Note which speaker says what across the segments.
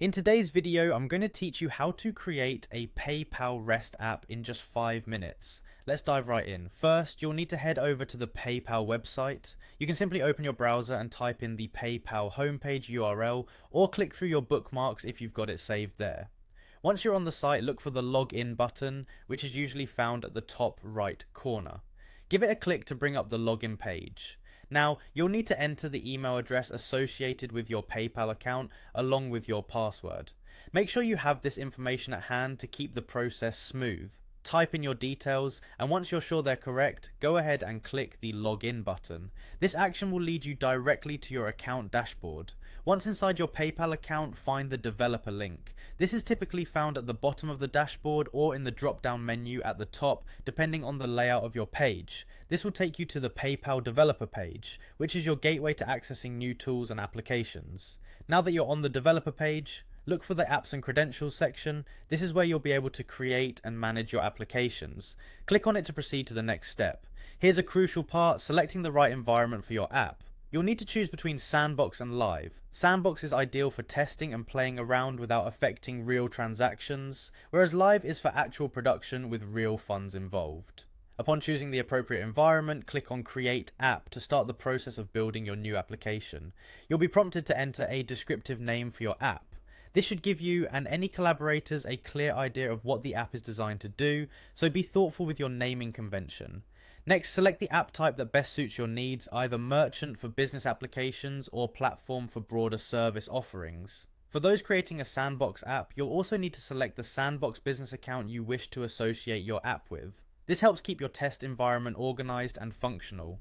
Speaker 1: In today's video, I'm going to teach you how to create a PayPal REST app in just 5 minutes. Let's dive right in. First, you'll need to head over to the PayPal website. You can simply open your browser and type in the PayPal homepage URL, or click through your bookmarks if you've got it saved there. Once you're on the site, look for the login button, which is usually found at the top right corner. Give it a click to bring up the login page. Now, you'll need to enter the email address associated with your PayPal account along with your password. Make sure you have this information at hand to keep the process smooth. Type in your details, and once you're sure they're correct, go ahead and click the login button. This action will lead you directly to your account dashboard. Once inside your PayPal account, find the developer link. This is typically found at the bottom of the dashboard or in the drop-down menu at the top, depending on the layout of your page. This will take you to the PayPal developer page, which is your gateway to accessing new tools and applications. Now that you're on the developer page, look for the Apps and Credentials section. This is where you'll be able to create and manage your applications. Click on it to proceed to the next step. Here's a crucial part: selecting the right environment for your app. You'll need to choose between Sandbox and Live. Sandbox is ideal for testing and playing around without affecting real transactions, whereas Live is for actual production with real funds involved. Upon choosing the appropriate environment, click on Create App to start the process of building your new application. You'll be prompted to enter a descriptive name for your app. This should give you and any collaborators a clear idea of what the app is designed to do, so be thoughtful with your naming convention. Next, select the app type that best suits your needs, either merchant for business applications or platform for broader service offerings. For those creating a Sandbox app, you'll also need to select the Sandbox business account you wish to associate your app with. This helps keep your test environment organized and functional.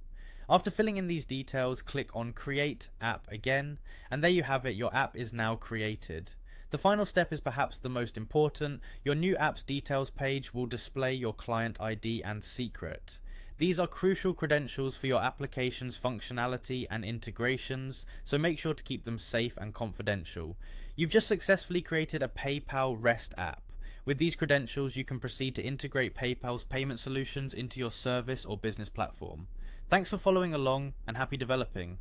Speaker 1: After filling in these details, click on Create App again, and there you have it, your app is now created. The final step is perhaps the most important. Your new app's details page will display your client ID and secret. These are crucial credentials for your application's functionality and integrations, so make sure to keep them safe and confidential. You've just successfully created a PayPal REST app. With these credentials, you can proceed to integrate PayPal's payment solutions into your service or business platform. Thanks for following along, and happy developing.